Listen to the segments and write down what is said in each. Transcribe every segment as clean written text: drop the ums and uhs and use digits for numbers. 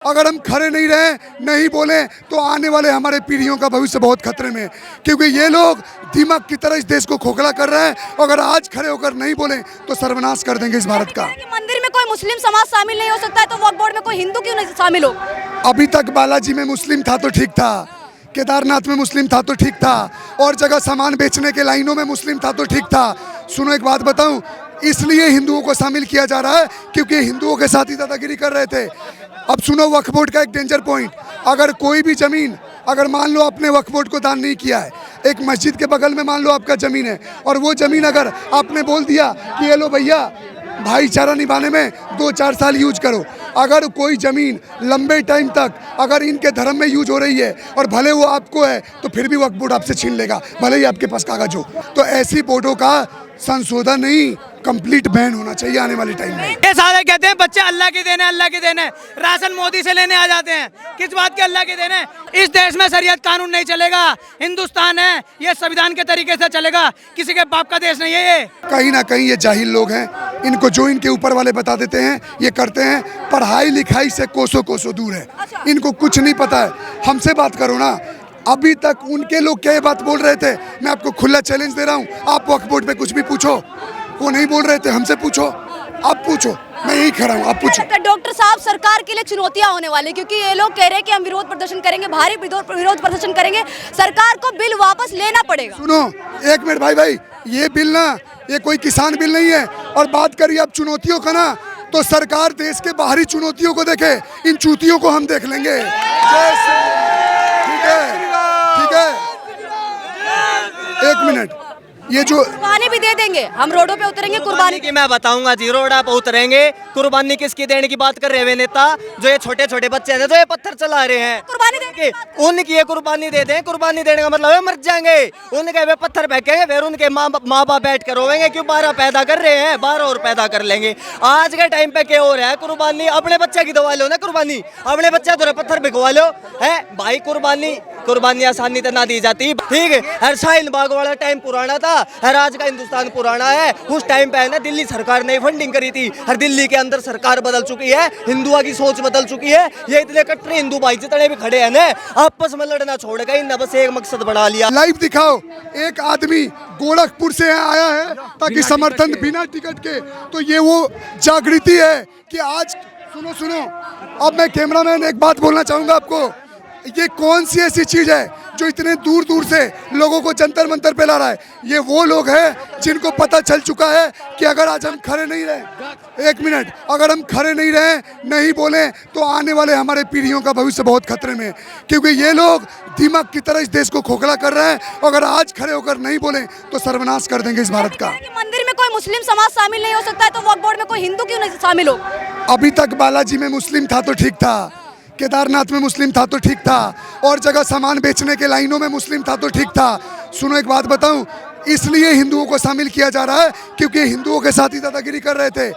अगर हम खड़े नहीं रहे, नहीं बोले, तो आने वाले हमारे पीढ़ियों का भविष्य बहुत खतरे में है, क्योंकि ये लोग दिमाग की तरह इस देश को खोखला कर रहे हैं। अगर आज खड़े होकर नहीं बोले तो सर्वनाश कर देंगे इस भारत का। मंदिर में कोई मुस्लिम समाज शामिल नहीं हो सकता है, तो वक्फ बोर्ड में कोई हिंदू क्यों नहीं शामिल हो? अभी तक बालाजी में मुस्लिम था तो ठीक था, केदारनाथ में मुस्लिम था तो ठीक था, और जगह सामान बेचने के लाइनों में मुस्लिम था तो ठीक था। सुनो एक बात बताऊं, इसलिए हिंदुओं को शामिल किया जा रहा है क्योंकि हिंदुओं के साथ ही दादागिरी कर रहे थे। अब सुनो वक्फ बोर्ड का एक डेंजर पॉइंट, अगर कोई भी जमीन, अगर मान लो आपने वक्फ बोर्ड को दान नहीं किया है, एक मस्जिद के बगल में मान लो आपका जमीन है, और वो जमीन अगर आपने बोल दिया कि ये लो भैया भाईचारा निभाने में 2-4 साल यूज करो, अगर कोई ज़मीन लंबे टाइम तक अगर इनके धर्म में यूज हो रही है और भले वो आपको है, तो फिर भी वक्फ बोर्ड आपसे छीन लेगा, भले ही आपके पास कागज हो। तो ऐसी बोर्डों का संशोधन नहीं, कंप्लीट बैन होना चाहिए आने वाले टाइम में। ये सारे कहते हैं बच्चे अल्लाह की देन है, अल्लाह की देन है, राशन मोदी से लेने आ जाते हैं, किस बात के अल्लाह की देन है? इस देश में शरीयत कानून नहीं चलेगा, हिंदुस्तान है, ये संविधान के तरीके से चलेगा, किसी के बाप का देश नहीं है ये। कहीं ना कहीं ये जाहिल लोग हैं, इनको जो इनके ऊपर वाले बता देते हैं ये करते हैं। पढ़ाई लिखाई से कोसों कोसों दूर है, इनको कुछ नहीं पता है। हमसे बात करो ना, अभी तक उनके लोग क्या बात बोल रहे थे, मैं आपको खुला चैलेंज दे रहा हूँ, आप वक्फ बोर्ड पे कुछ भी पूछो, वो नहीं बोल रहे थे, हमसे पूछो, आप पूछो, मैं यही खड़ा हूँ, आप पूछो। डॉक्टर साहब, सरकार के लिए चुनौतियां होने वाली, क्योंकि ये लोग कह रहे हैं कि हम विरोध प्रदर्शन करेंगे, भारी विरोध प्रदर्शन करेंगे, सरकार को बिल वापस लेना पड़ेगा। सुनो एक मिनट भाई, ये बिल ना, ये कोई किसान बिल नहीं है। और बात करिए आप चुनौतियों का ना, तो सरकार देश के बाहरी चुनौतियों को देखे, इन चूतियों को हम देख लेंगे। ठीक है, ठीक है, एक मिनट, ये जो कुर्बानी भी दे देंगे, हम रोडों पे उतरेंगे, कुर्बानी की मैं बताऊंगा जी, रोडा पे उतरेंगे, कुर्बानी किसकी देने की बात कर रहे हैं नेता? जो ये छोटे छोटे बच्चे हैं, जो ये पत्थर चला रहे हैं, कुर्बानी देंगे, उनकी ये कुर्बानी दे दें। कुर्बानी देने का मतलब है मर जाएंगे, उनके वे पत्थर फेंकेंगे, फिर उनके माँ बाप बैठ कर रोएंगे, क्यों 12 पैदा कर रहे हैं, 12 और पैदा कर लेंगे। आज के टाइम पे क्या हो रहा है, कुर्बानी अपने बच्चे की दवा लो ना, कुर्बानी अपने बच्चे तो पत्थर भिगवा लो है भाई। कुर्बानी आसानी से ना दी जाती, ठीक है। हर शाहीन बाग वाला टाइम पुराना था, हर आज का हिंदुस्तान पुराना है। उस टाइम पे है ना, दिल्ली सरकार ने फंडिंग करी थी, हर दिल्ली के अंदर सरकार बदल चुकी है, हिंदुओं की सोच बदल चुकी है। ये इतने कट्टर हिंदू भाई जितने भी खड़े हैं ना, आपस में लड़ना छोड़ गए, इन बस एक मकसद बना लिया। लाइव दिखाओ, एक आदमी गोरखपुर से आया है ताकि समर्थन बिना टिकट के, तो ये वो जागृति है कि आज सुनो, अब मैं कैमरामैन एक बात बोलना चाहूंगा आपको, ये कौन सी ऐसी चीज है जो इतने दूर दूर से लोगों को जंतर मंतर पे ला रहा है? ये वो लोग हैं जिनको पता चल चुका है कि अगर आज हम खड़े नहीं रहे, एक मिनट, अगर हम खड़े नहीं रहे, नहीं बोले, तो आने वाले हमारे पीढ़ियों का भविष्य बहुत खतरे में है, क्योंकि ये लोग दिमाग की तरह इस देश को खोखला कर रहे हैं। अगर आज खड़े होकर नहीं बोले तो सर्वनाश कर देंगे इस भारत का। मंदिर में कोई मुस्लिम समाज शामिल नहीं हो सकता है, तो वक्फ बोर्ड में कोई हिंदू क्यों नहीं शामिल हो? अभी तक बालाजी में मुस्लिम था तो ठीक था, केदारनाथ में मुस्लिम था तो ठीक था, और जगह सामान बेचने के लाइनों में मुस्लिम था तो ठीक था। सुनो एक बात बताऊं, इसलिए हिंदुओं को शामिल किया जा रहा है क्योंकि हिंदुओं के साथ ही दादागिरी कर रहे थे।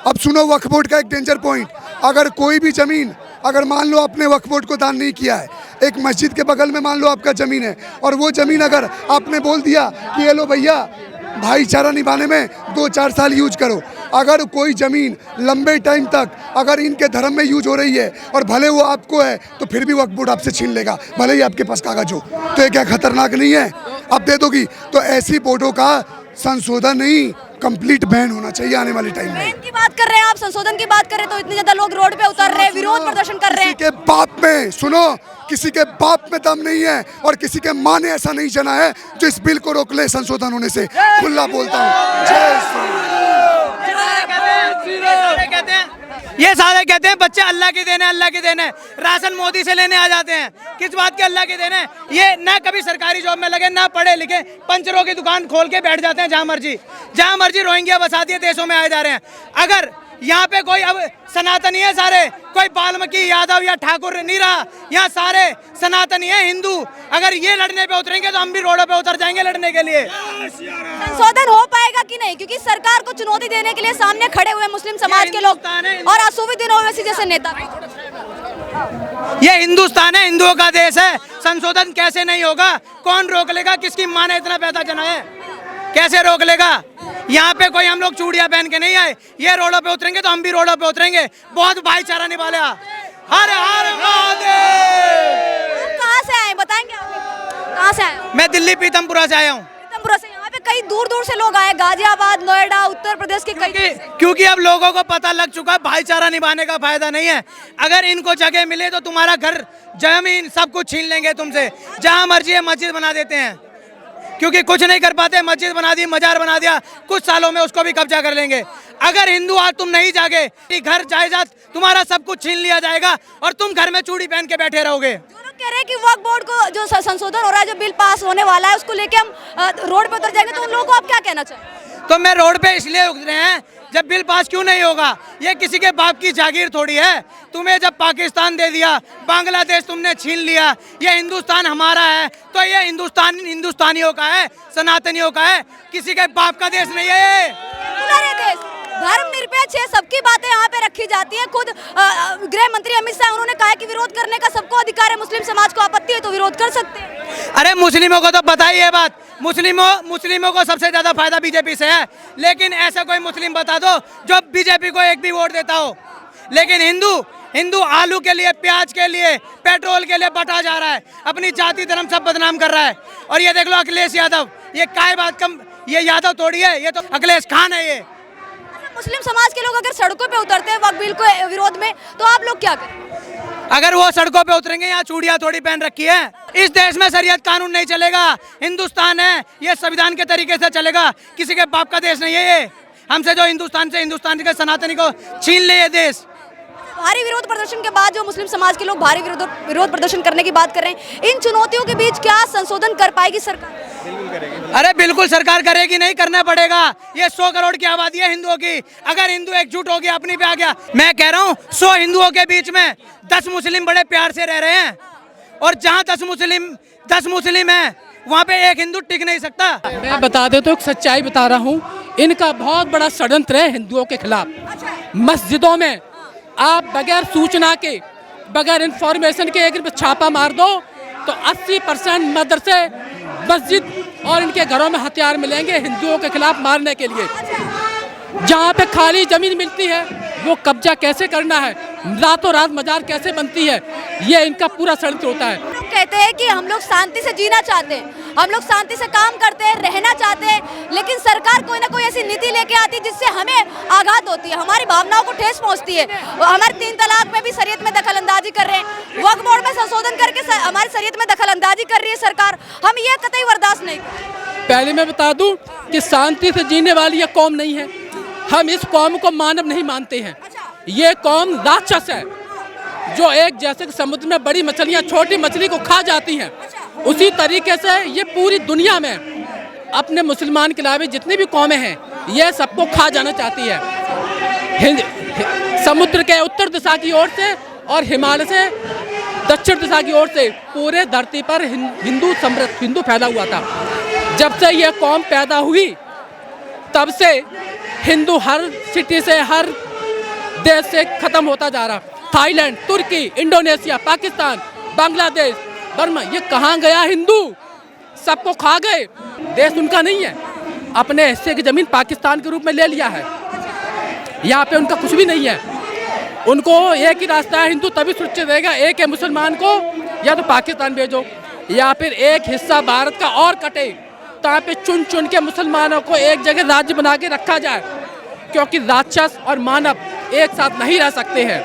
अब सुनो वक्फ बोर्ड का एक डेंजर पॉइंट, अगर कोई भी जमीन, अगर मान लो आपने वक्फ बोर्ड को दान नहीं किया है, एक मस्जिद के बगल में मान लो आपका जमीन है, और वो जमीन अगर आपने बोल दिया कि ये लो भैया भाईचारा निभाने में 2-4 साल यूज करो, अगर कोई ज़मीन लंबे टाइम तक अगर इनके धर्म में यूज हो रही है और भले वो आपको है, तो फिर भी वक्फ बोर्ड आपसे छीन लेगा, भले ही आपके पास कागज हो। तो ये क्या खतरनाक नहीं है? आप दे दोगी? तो ऐसी बोर्डों का संशोधन नहीं, कंप्लीट बैन होना चाहिए आने वाले टाइम में। बैन की बात कर रहे हैं आप, संशोधन की बात कर रहे हैं, तो इतने ज्यादा लोग रोड पे उतर रहे हैं, विरोध प्रदर्शन कर रहे हैं। किसी के बाप में, सुनो, किसी के बाप में दम नहीं है, और किसी के माँ ने ऐसा नहीं जना है जो इस बिल को रोक ले संशोधन होने से। खुला बोलता हूँ, जय श्री। ये सारे कहते हैं बच्चे अल्लाह की देन है, अल्लाह की देन है, राशन मोदी से लेने आ जाते हैं, किस बात के अल्लाह की देन है? ये ना कभी सरकारी जॉब में लगे, ना पढ़े लिखे, पंचरों की दुकान खोल के बैठ जाते हैं जहाँ मर्जी रोहिंग्या बसाती देशों में आए जा रहे हैं। अगर यहाँ पे कोई अब सनातनी है, सारे कोई वाल्मीकि यादव या ठाकुर नहीं रहा, यहाँ सारे सनातनी है, हिंदू। अगर ये लड़ने पे उतरेंगे तो हम भी रोडों पे उतर जाएंगे लड़ने के लिए। संशोधन हो पाएगा कि नहीं, क्योंकि सरकार को चुनौती देने के लिए सामने खड़े हुए मुस्लिम समाज के लोग और असुविधा ओवैसी जैसे नेता। ये हिंदुस्तान है, हिंदुओं का देश है, संशोधन कैसे नहीं होगा? कौन रोक लेगा? किसकी माँ ने इतना पैदा जना है, कैसे रोक लेगा? यहाँ पे कोई हम लोग चूड़ियां पहन के नहीं आए, ये रोडों पे उतरेंगे तो हम भी रोडों पे उतरेंगे, बहुत भाईचारा निभा लिया। हर हर महादेव। आप कहाँ से आए बताएंगे आप? कहाँ से आए हो? मैं दिल्ली पीतमपुरा से आया हूँ। पीतमपुरा से। यहाँ पे कई दूर दूर से लोग आए, गाजियाबाद, नोएडा, उत्तर प्रदेश के कई। क्योंकि अब लोगों को पता लग चुका है भाईचारा निभाने का फायदा नहीं है। अगर इनको जगह मिले तो तुम्हारा घर, जमीन, सब कुछ छीन लेंगे तुमसे। जहाँ मर्जी है मस्जिद बना देते हैं, क्योंकि कुछ नहीं कर पाते। मस्जिद बना दी, मजार बना दिया, कुछ सालों में उसको भी कब्जा कर लेंगे। अगर हिंदू आज तुम नहीं जागे, घर जायदाद तुम्हारा सब कुछ छीन लिया जाएगा और तुम घर में चूड़ी पहन के बैठे रहोगे। कह रहे हैं कि वक्फ बोर्ड को जो संशोधन हो रहा है, जो बिल पास होने वाला है, उसको लेके हम रोड पे उतर जाएंगे, तो उन लोगों को आप क्या कहना चाहिए? तो मैं रोड पे इसलिए उतरे हैं, जब बिल पास क्यों नहीं होगा? ये किसी के बाप की जागीर थोड़ी है। तुम्हें जब पाकिस्तान दे दिया, बांग्लादेश तुमने छीन लिया, ये हिंदुस्तान हमारा है, तो ये हिंदुस्तान हिंदुस्तानियों का है, सनातनियों का है, किसी के बाप का देश नहीं है ये। देश धर्म निरपेक्ष है, सबकी बातें यहाँ पे रखी जाती हैं। खुद गृह मंत्री अमित शाह उन्होंने कहा कि विरोध करने का सबको अधिकार है, मुस्लिम समाज को आपत्ति है तो विरोध कर सकते हैं। अरे मुस्लिमों को तो पता ही है बात, मुस्लिमों को सबसे ज्यादा फायदा बीजेपी से है। लेकिन ऐसा कोई मुस्लिम बता दो जो बीजेपी को एक भी वोट देता हो। लेकिन हिंदू आलू के लिए, प्याज के लिए, पेट्रोल के लिए बटा जा रहा है, अपनी जाति धर्म सब बदनाम कर रहा है। और ये देख लो अखिलेश यादव, ये काय बात कम, ये यादव थोड़ी है, ये तो अखिलेश खान है। ये मुस्लिम समाज के लोग अगर सड़कों पे उतरते हैं वक्फ बिल के विरोध में, तो आप लोग क्या करें? अगर वो सड़कों पे उतरेंगे, यहाँ चूड़ियां थोड़ी पहन रखी है। इस देश में शरीयत कानून नहीं चलेगा। हिंदुस्तान है, ये संविधान के तरीके से चलेगा, किसी के बाप का देश नहीं है ये। हमसे जो हिंदुस्तान के सनातनी को छीन ले ये देश। भारी विरोध प्रदर्शन के बाद जो मुस्लिम समाज के लोग भारी विरोध प्रदर्शन करने की बात कर रहे हैं, इन चुनौतियों के बीच क्या संशोधन कर पाएगी सरकार? अरे बिल्कुल सरकार करेगी, नहीं करना पड़ेगा। ये 100 करोड़ की आबादी है हिंदुओं की। अगर हिंदू एकजुट हो गया, अपनी पे आ गया, मैं कह रहा हूँ 100 हिंदुओं के बीच में 10 मुस्लिम बड़े प्यार से रह रहे हैं, और जहाँ 10 मुस्लिम है वहाँ पे एक हिंदू टिक नहीं सकता। मैं बता देता हूँ, सच्चाई बता रहा हूँ, इनका बहुत बड़ा षड्यंत्र है हिंदुओं के खिलाफ। मस्जिदों में आप बगैर सूचना के, बगैर इंफॉर्मेशन के एक छापा मार दो तो 80% मदरसे, मस्जिद और इनके घरों में हथियार मिलेंगे हिंदुओं के खिलाफ मारने के लिए। जहाँ पे खाली जमीन मिलती है वो कब्जा कैसे करना है, रातों रात मजार कैसे बनती है, ये इनका पूरा षड्यंत्र होता है। लोग कहते हैं कि हम लोग शांति से जीना चाहते हैं, हम लोग शांति से काम करते हैं, रहना चाहते हैं, लेकिन सरकार कोई ना कोई ऐसी नीति लेके आती है जिससे हमें आघात होती है, हमारी भावनाओं को ठेस पहुंचती है। हमारे 3 तलाक में भी शरीयत में दखल अंदाजी कर रहे हैं, वक्फ बोर्ड में संशोधन करके हमारी शरीयत में दखल अंदाजी कर रही है सरकार। हम ये कतई बर्दाश्त नहीं करेंगे। पहले मैं बता दूं कि शांति से जीने वाली ये कौम नहीं है। हम इस कौम को मानव नहीं मानते हैं। ये कौम राक्षस है, जो एक जैसे समुद्र में बड़ी मछलियाँ छोटी मछली को खा जाती हैं, उसी तरीके से ये पूरी दुनिया में अपने मुसलमान के अलावा जितनी भी कौमें हैं, ये सबको खा जाना चाहती है। समुद्र के उत्तर दिशा की ओर से और हिमालय से दक्षिण दिशा की ओर से पूरे धरती पर हिंदू फैला हुआ था। जब से ये कौम पैदा हुई तब से हिंदू हर सिटी से, हर देश से खत्म होता जा रहा। थाईलैंड, तुर्की, इंडोनेशिया, पाकिस्तान, बांग्लादेश, बर्मा, ये कहाँ गया हिंदू? सबको खा गए। देश उनका नहीं है, अपने हिस्से की जमीन पाकिस्तान के रूप में ले लिया है। यहाँ पे उनका कुछ भी नहीं है। उनको एक ही रास्ता है, हिंदू तभी सुरक्षित रहेगा, एक है मुसलमान को या तो पाकिस्तान भेजो या फिर एक हिस्सा भारत का और कटे, तो यहाँ पे चुन चुन के मुसलमानों को एक जगह राज्य बना के रखा जाए, क्योंकि राक्षस और मानव एक साथ नहीं रह सकते हैं।